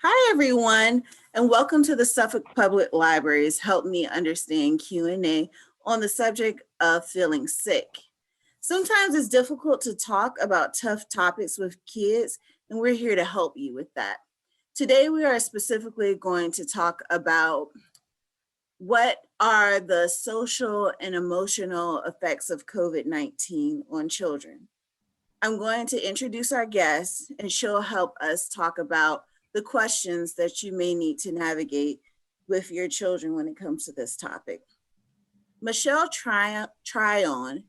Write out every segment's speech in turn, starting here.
Hi, everyone, and welcome to the Suffolk Public Library's Help Me Understand Q&A on the subject of feeling sick. Sometimes it's difficult to talk about tough topics with kids, and we're here to help you with that. Today, we are specifically going to talk about what are the social and emotional effects of COVID-19 on children. I'm going to introduce our guest, and she'll help us talk about the questions that you may need to navigate with your children when it comes to this topic. Michele Tryon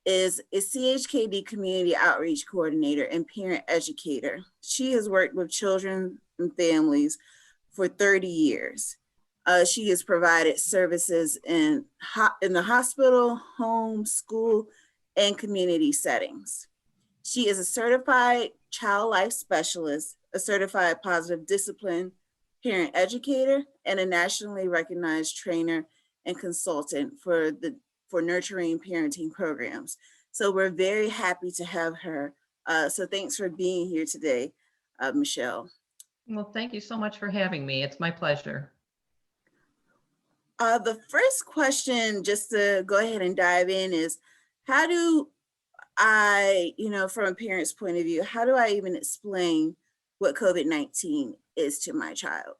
is a CHKD community outreach coordinator and parent educator. She has worked with children and families for 30 years. She has provided services in the hospital, home, school, and community settings. She is a certified child life specialist, a certified positive discipline parent educator, and a nationally recognized trainer and consultant for nurturing parenting programs. So we're very happy to have her. So thanks for being here today, Michele. Well, thank you so much for having me. It's my pleasure. The first question, just to go ahead and dive in, is how do I, from a parent's point of view, how do I even explain what COVID-19 is to my child?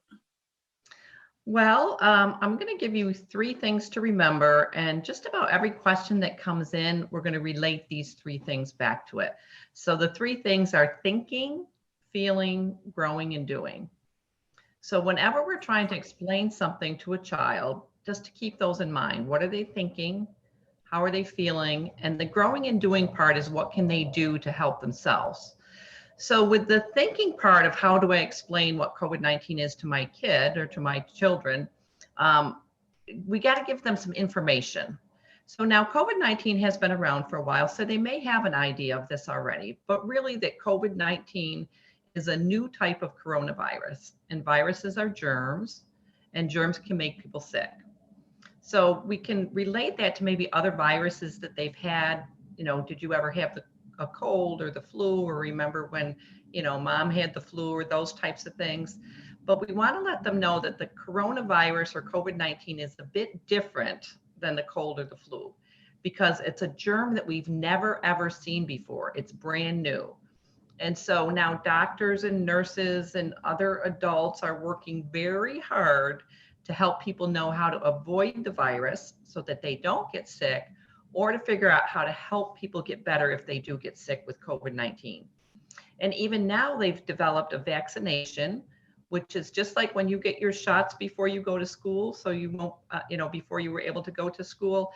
Well, I'm going to give you 3 things to remember, and just about every question that comes in, we're going to relate these 3 things back to it. So the 3 things are thinking, feeling, growing, and doing. So whenever we're trying to explain something to a child, just to keep those in mind. What are they thinking? How are they feeling? And the growing and doing part is what can they do to help themselves? So with the thinking part of how do I explain what COVID-19 is to my kid or to my children, we got to give them some information. So now COVID-19 has been around for a while, so they may have an idea of this already, but really that COVID-19 is a new type of coronavirus, and viruses are germs, and germs can make people sick. So we can relate that to maybe other viruses that they've had. Did you ever have a cold or the flu, or remember when, mom had the flu, or those types of things? But we want to let them know that the coronavirus or COVID-19 is a bit different than the cold or the flu, because it's a germ that we've never, ever seen before. It's brand new. And so now doctors and nurses and other adults are working very hard to help people know how to avoid the virus so that they don't get sick, or to figure out how to help people get better if they do get sick with COVID-19. And even now they've developed a vaccination, which is just like when you get your shots before you go to school, so you won't, before you were able to go to school,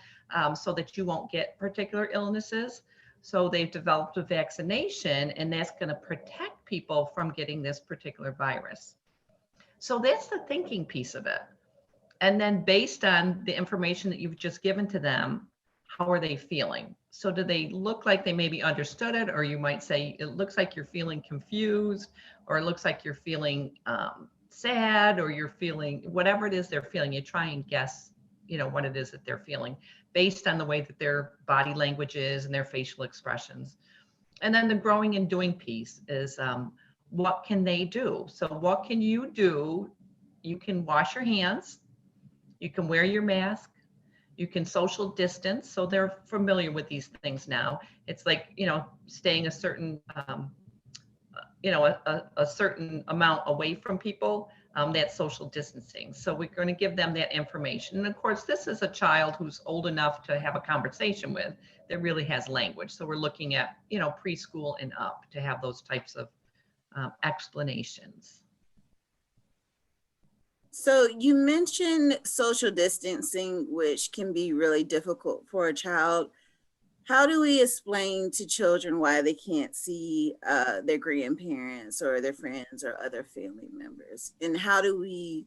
so that you won't get particular illnesses. So they've developed a vaccination, and that's going to protect people from getting this particular virus. So that's the thinking piece of it. And then based on the information that you've just given to them, how are they feeling? So do they look like they maybe understood it? Or you might say, it looks like you're feeling confused, or it looks like you're feeling sad, or you're feeling whatever it is they're feeling. You try and guess, what it is that they're feeling based on the way that their body language is and their facial expressions. And then the growing and doing piece is what can they do? So what can you do? You can wash your hands. You can wear your mask. You can social distance. So they're familiar with these things now. It's like, staying a certain, a certain amount away from people. That's social distancing. So we're going to give them that information. And of course, this is a child who's old enough to have a conversation with, that really has language. So we're looking at, preschool and up to have those types of explanations. So you mentioned social distancing, which can be really difficult for a child. How do we explain to children why they can't see their grandparents or their friends or other family members? And how do we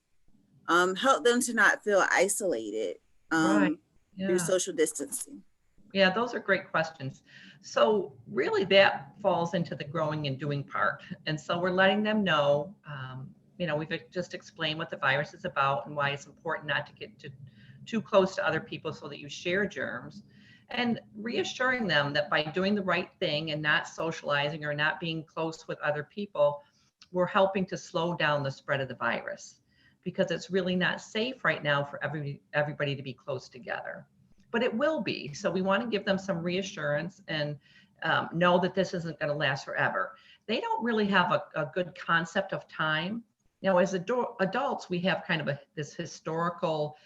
help them to not feel isolated through social distancing? Yeah, those are great questions. So really that falls into the growing and doing part. And so we're letting them know, we've just explained what the virus is about and why it's important not to get too close to other people so that you share germs, and reassuring them that by doing the right thing and not socializing or not being close with other people, we're helping to slow down the spread of the virus, because it's really not safe right now for everybody to be close together. But it will be. So we want to give them some reassurance and know that this isn't going to last forever. They don't really have a good concept of time. Now, as adults, we have kind of this historical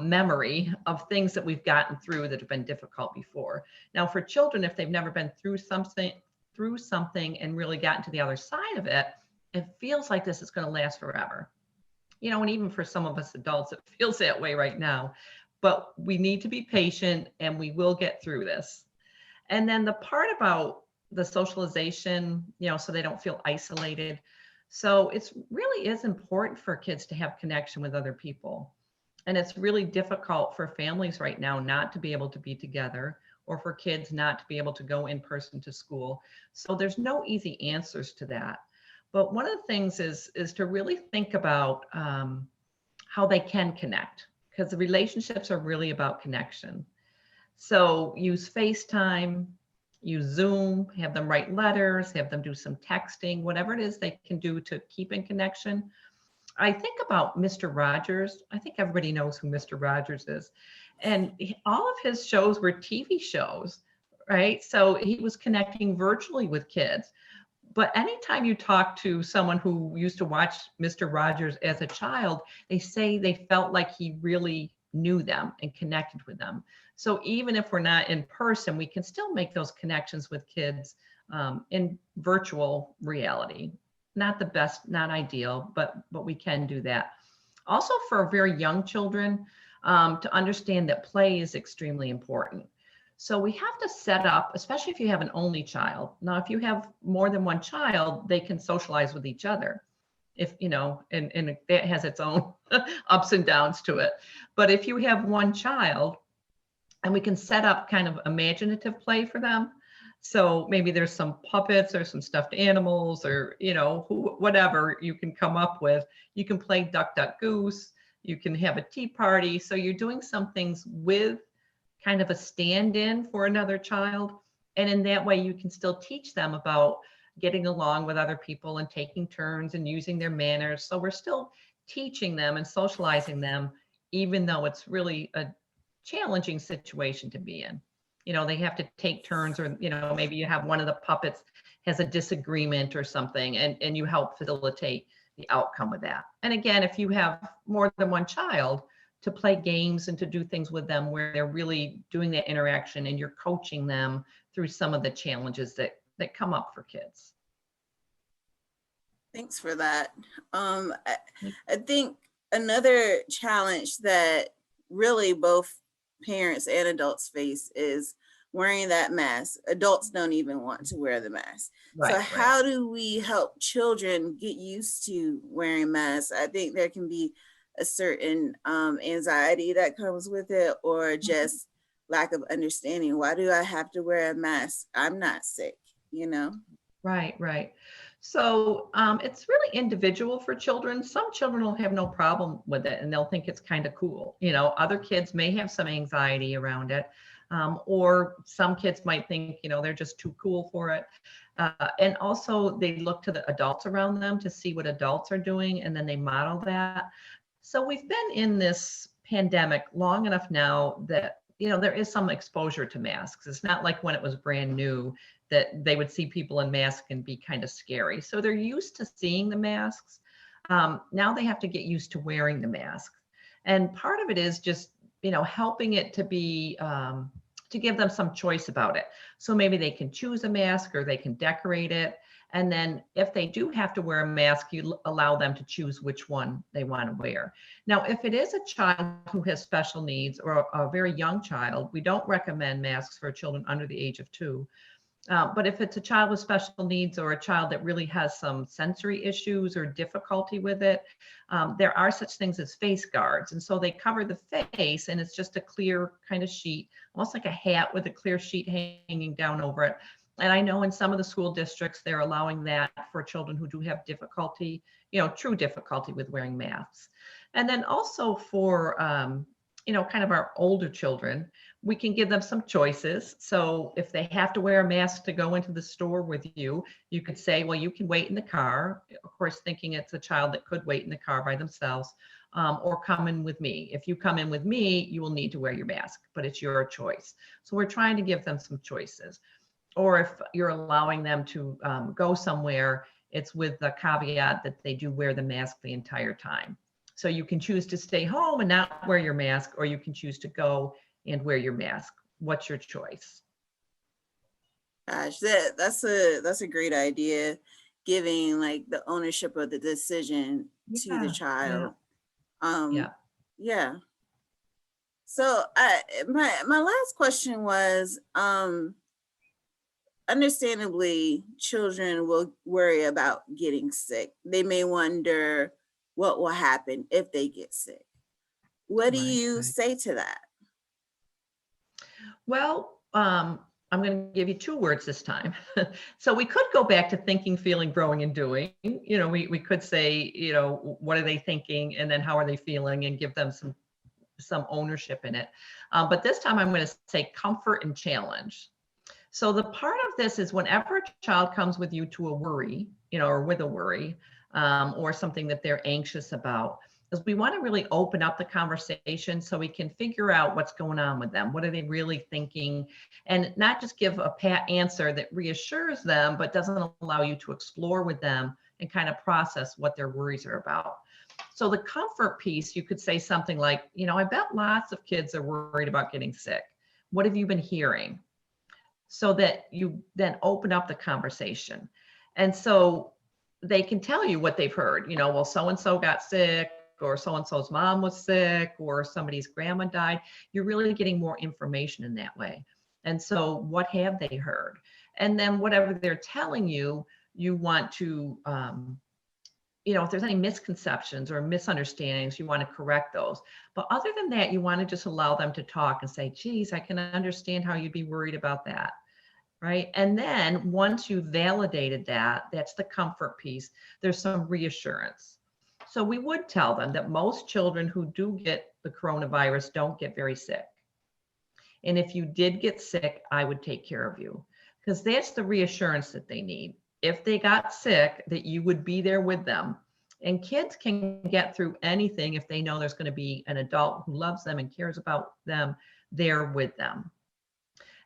memory of things that we've gotten through that have been difficult before. Now, for children, if they've never been through something and really gotten to the other side of it, it feels like this is going to last forever. And even for some of us adults, it feels that way right now. But we need to be patient, and we will get through this. And then the part about the socialization, so they don't feel isolated. So it's really is important for kids to have connection with other people. And it's really difficult for families right now not to be able to be together, or for kids not to be able to go in person to school. So there's no easy answers to that. But one of the things is to really think about how they can connect, because the relationships are really about connection. So use FaceTime, use Zoom, have them write letters, have them do some texting, whatever it is they can do to keep in connection. I think about Mr. Rogers. I think everybody knows who Mr. Rogers is. And all of his shows were TV shows, right? So he was connecting virtually with kids. But anytime you talk to someone who used to watch Mr. Rogers as a child, they say they felt like he really knew them and connected with them. So even if we're not in person, we can still make those connections with kids in virtual reality. Not the best, not ideal, but we can do that. Also, for very young children, to understand that play is extremely important. So we have to set up, especially if you have an only child. Now, if you have more than one child, they can socialize with each other. If, and that has its own ups and downs to it. But if you have one child, and we can set up kind of imaginative play for them. So maybe there's some puppets or some stuffed animals, or, whatever you can come up with. You can play duck, duck, goose. You can have a tea party. So you're doing some things with kind of a stand-in for another child. And in that way, you can still teach them about getting along with other people and taking turns and using their manners. So we're still teaching them and socializing them, even though it's really a challenging situation to be in. They have to take turns, or, maybe you have one of the puppets has a disagreement or something, and you help facilitate the outcome of that. And again, if you have more than one child, to play games and to do things with them where they're really doing that interaction, and you're coaching them through some of the challenges that come up for kids. Thanks for that. I think another challenge that really both parents and adults face is wearing that mask. Adults don't even want to wear the mask. So how do we help children get used to wearing masks? I think there can be a certain anxiety that comes with it, or just lack of understanding. Why do I have to wear a mask? I'm not sick, Right. So it's really individual for children. Some children will have no problem with it, and they'll think it's kind of cool. Other kids may have some anxiety around it, or some kids might think, they're just too cool for it. And also they look to the adults around them to see what adults are doing, and then they model that. So we've been in this pandemic long enough now that, there is some exposure to masks. It's not like when it was brand new that they would see people in masks and be kind of scary. So they're used to seeing the masks. Now they have to get used to wearing the mask. And part of it is just, helping it to be, to give them some choice about it. So maybe they can choose a mask, or they can decorate it. And then if they do have to wear a mask, you allow them to choose which one they want to wear. Now, if it is a child who has special needs, or a very young child, we don't recommend masks for children under the age of 2. But if it's a child with special needs, or a child that really has some sensory issues or difficulty with it, there are such things as face guards. And so they cover the face, and it's just a clear kind of sheet, almost like a hat with a clear sheet hanging down over it. And I know in some of the school districts, they're allowing that for children who do have difficulty, true difficulty with wearing masks. And then also for, kind of our older children, we can give them some choices. So if they have to wear a mask to go into the store with you, you could say, well, you can wait in the car, of course, thinking it's a child that could wait in the car by themselves, or come in with me. If you come in with me, you will need to wear your mask, but it's your choice. So we're trying to give them some choices. Or if you're allowing them to go somewhere, it's with the caveat that they do wear the mask the entire time. So you can choose to stay home and not wear your mask, or you can choose to go and wear your mask. What's your choice? Gosh, that's a great idea, giving like the ownership of the decision to the Yeah, yeah, child. Um, yeah. yeah. So my last question was, understandably, children will worry about getting sick. They may wonder what will happen if they get sick. What do Right, you right. say to that? Well, I'm going to give you two words this time. So we could go back to thinking, feeling, growing, and doing. We could say, what are they thinking, and then how are they feeling, and give them some ownership in it. But this time I'm going to say comfort and challenge. So the part of this is whenever a child comes with you to a worry, or with a worry, or something that they're anxious about, is we want to really open up the conversation so we can figure out what's going on with them. What are they really thinking? And not just give a pat answer that reassures them, but doesn't allow you to explore with them and kind of process what their worries are about. So the comfort piece, you could say something like, I bet lots of kids are worried about getting sick. What have you been hearing? So that you then open up the conversation. And so they can tell you what they've heard, well, so-and-so got sick, or so-and-so's mom was sick, or somebody's grandma died. You're really getting more information in that way. And so what have they heard? And then whatever they're telling you, you want to, if there's any misconceptions or misunderstandings, you want to correct those. But other than that, you want to just allow them to talk and say, geez, I can understand how you'd be worried about that. Right. And then once you validated that, that's the comfort piece, there's some reassurance. So we would tell them that most children who do get the coronavirus don't get very sick. And if you did get sick, I would take care of you, because that's the reassurance that they need. If they got sick, that you would be there with them. And kids can get through anything if they know there's going to be an adult who loves them and cares about them there with them.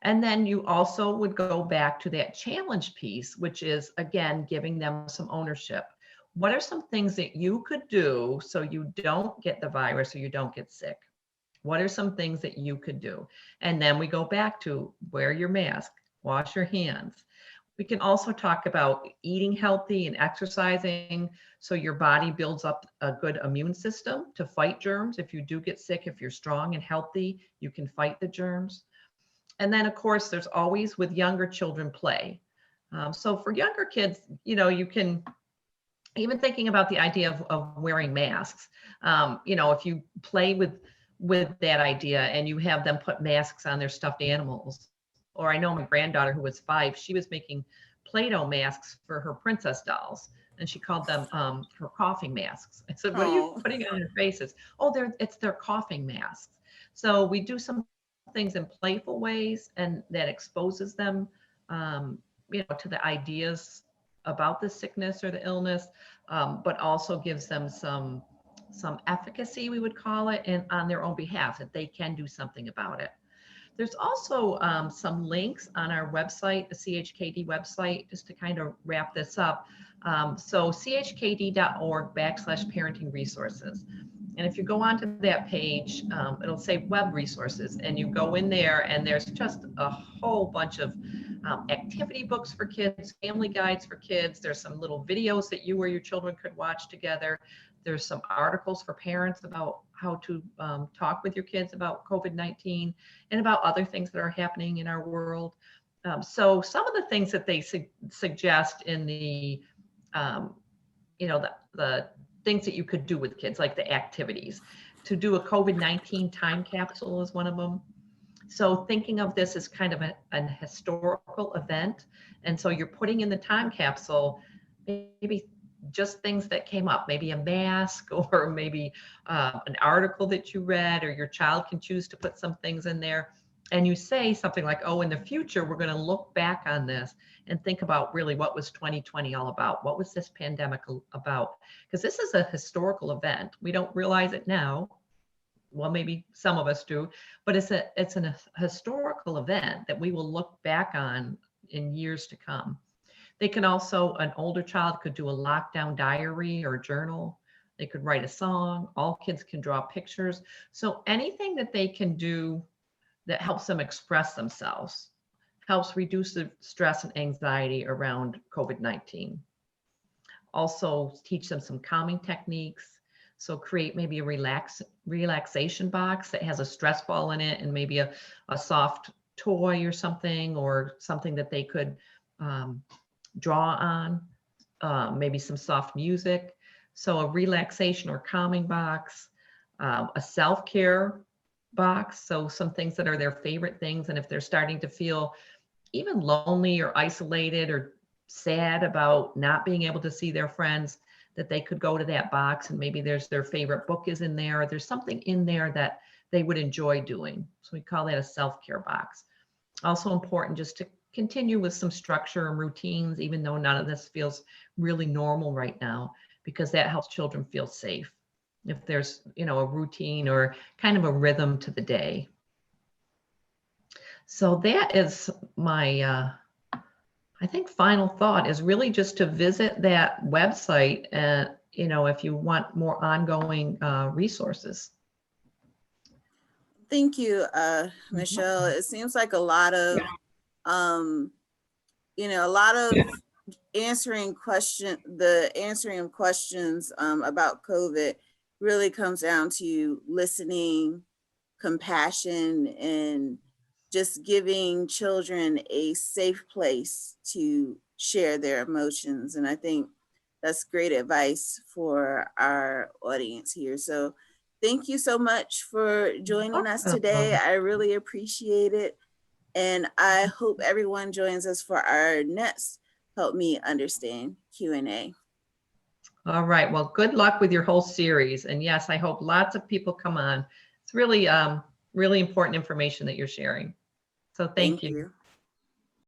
And then you also would go back to that challenge piece, which is, again, giving them some ownership. What are some things that you could do so you don't get the virus or you don't get sick? What are some things that you could do? And then we go back to wear your mask, wash your hands. We can also talk about eating healthy and exercising so your body builds up a good immune system to fight germs. If you do get sick, if you're strong and healthy, you can fight the germs. And then, of course, there's always with younger children play. So for younger kids, you can, even thinking about the idea of wearing masks, if you play with that idea and you have them put masks on their stuffed animals, or I know my granddaughter who was 5, she was making Play-Doh masks for her princess dolls, and she called them her coughing masks. I said, what are you Oh, putting on your faces? Oh, it's their coughing masks. So we do some things in playful ways, and that exposes them, to the ideas about the sickness or the illness, but also gives them some efficacy, we would call it, and on their own behalf, that they can do something about it. There's also some links on our website, the CHKD website, just to kind of wrap this up. So chkd.org/parenting resources. And if you go onto that page, it'll say web resources, and you go in there and there's just a whole bunch of activity books for kids, family guides for kids. There's some little videos that you or your children could watch together. There's some articles for parents about how to talk with your kids about COVID-19 and about other things that are happening in our world. So some of the things that they suggest in the, the things that you could do with kids, like the activities. To do a COVID-19 time capsule is one of them. So thinking of this as kind of an historical event. And so you're putting in the time capsule, maybe just things that came up, maybe a mask, or maybe an article that you read, or your child can choose to put some things in there. and you say something like, oh, in the future, we're going to look back on this and think about really what was 2020 all about? What was this pandemic about? Because this is a historical event. We don't realize it now. Well, maybe some of us do, but it's a historical event that we will look back on in years to come. They can also, an older child could do a lockdown diary or journal. They could write a song. All kids can draw pictures. So anything that they can do that helps them express themselves helps reduce the stress and anxiety around COVID-19. Also teach them some calming techniques. So create maybe a relaxation box that has a stress ball in it and maybe a soft toy or something that they could draw on, maybe some soft music. So a relaxation or calming box, a self-care box. So some things that are their favorite things. And if they're starting to feel even lonely or isolated or sad about not being able to see their friends, that they could go to that box and maybe there's their favorite book is in there, or there's something in there that they would enjoy doing. So we call that a self-care box. Also important just to continue with some structure and routines, even though none of this feels really normal right now, because that helps children feel safe. If there's, a routine or kind of a rhythm to the day. So that is my, I think final thought is really just to visit that website and, if you want more ongoing resources. Thank you, Michelle. It seems like a lot of, answering of questions about COVID really comes down to listening, compassion, and just giving children a safe place to share their emotions. And I think that's great advice for our audience here. So thank you so much for joining us today. I really appreciate it. And I hope everyone joins us for our next Help Me Understand Q&A. All right. Well, good luck with your whole series. And yes, I hope lots of people come on. It's really, really important information that you're sharing. So thank you.